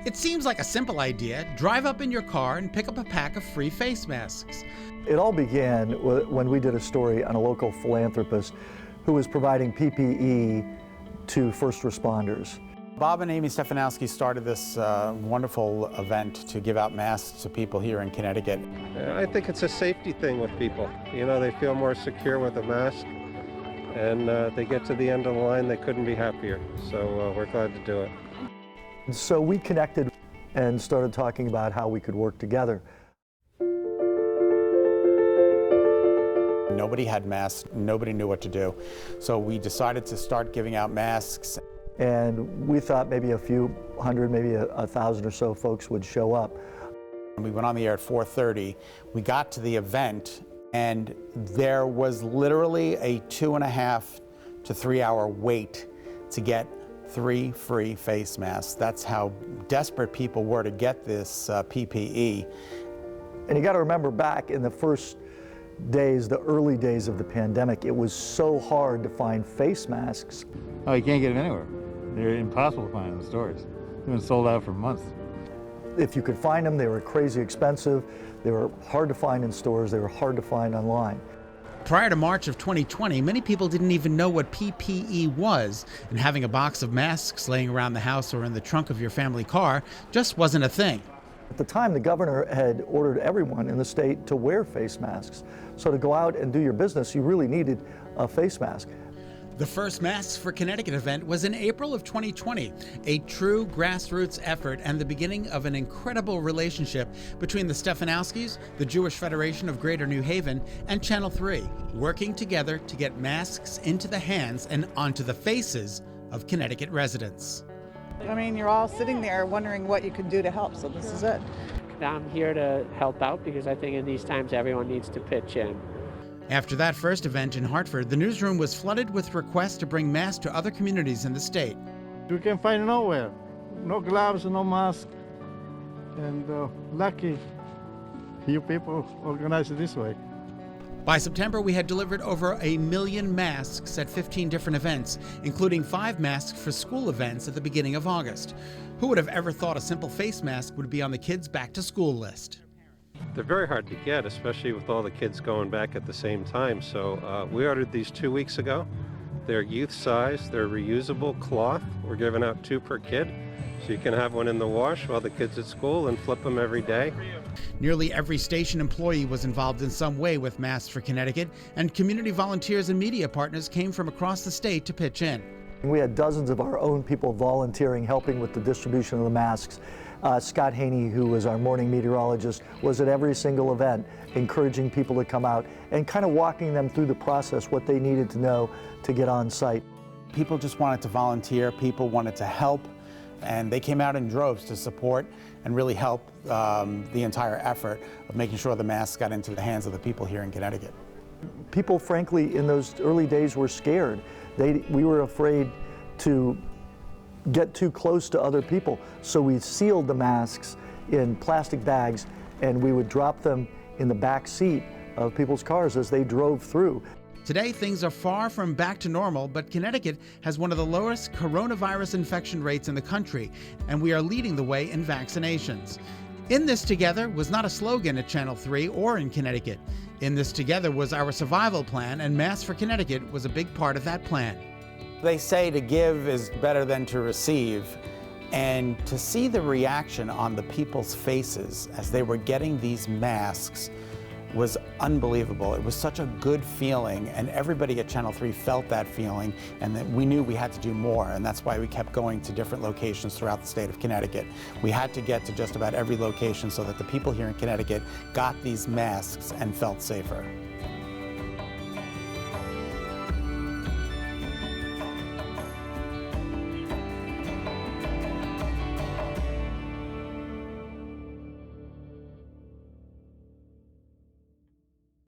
It seems like a simple idea. Drive up in your car and pick up a pack of free face masks. It all began when we did a story on a local philanthropist who was providing PPE to first responders. Bob and Amy Stefanowski started this wonderful event to give out masks to people here in Connecticut. I think it's a safety thing with people. You know, they feel more secure with a mask, and they get to the end of the line, they couldn't be happier. So we're glad to do it. So we connected and started talking about how we could work together. Nobody had masks, nobody knew what to do. So we decided to start giving out masks. And we thought maybe a few hundred, maybe 1,000 or so folks would show up. We went on the air at 4:30. We got to the event, and there was literally a 2.5 to 3 hour wait to get 3 free face masks. That's how desperate people were to get this PPE. And you got to remember, back in the first days, the early days of the pandemic, it was so hard to find face masks. Oh, you can't get them anywhere. They're impossible to find in the stores. They've been sold out for months. If you could find them, they were crazy expensive. They were hard to find in stores. They were hard to find online. Prior to March of 2020, many people didn't even know what PPE was, and having a box of masks laying around the house or in the trunk of your family car just wasn't a thing. At the time, the governor had ordered everyone in the state to wear face masks. So to go out and do your business, you really needed a face mask. The first Masks for Connecticut event was in April of 2020, a true grassroots effort and the beginning of an incredible relationship between the Stefanowskis, the Jewish Federation of Greater New Haven, and Channel 3, working together to get masks into the hands and onto the faces of Connecticut residents. I mean, you're all sitting there wondering what you can do to help, so this is it. I'm here to help out because I think in these times everyone needs to pitch in. After that first event in Hartford, the newsroom was flooded with requests to bring masks to other communities in the state. You can find it nowhere. No gloves, no mask. And lucky you people organize it this way. By September, we had delivered over 1 million masks at 15 different events, including 5 masks for school events at the beginning of August. Who would have ever thought a simple face mask would be on the kids' back-to-school list? They're very hard to get, especially with all the kids going back at the same time. So we ordered these 2 weeks ago. They're youth size, they're reusable cloth. We're giving out 2 per kid. So you can have one in the wash while the kid's at school and flip them every day. Nearly every station employee was involved in some way with Masks for Connecticut, and community volunteers and media partners came from across the state to pitch in. We had dozens of our own people volunteering, helping with the distribution of the masks. Scott Haney, who was our morning meteorologist, was at every single event, encouraging people to come out and kind of walking them through the process, what they needed to know to get on site. People just wanted to volunteer, people wanted to help, and they came out in droves to support and really help the entire effort of making sure the masks got into the hands of the people here in Connecticut. People, frankly, in those early days were scared. We were afraid to get too close to other people, so we sealed the masks in plastic bags and we would drop them in the back seat of people's cars as they drove through. Today, things are far from back to normal, but Connecticut has one of the lowest coronavirus infection rates in the country, and we are leading the way in vaccinations. In This Together was not a slogan at Channel 3 or in Connecticut. In This Together was our survival plan, and Masks for Connecticut was a big part of that plan. They say to give is better than to receive, and to see the reaction on the people's faces as they were getting these masks was unbelievable. It was such a good feeling, and everybody at Channel 3 felt that feeling, and that we knew we had to do more, and that's why we kept going to different locations throughout the state of Connecticut. We had to get to just about every location so that the people here in Connecticut got these masks and felt safer.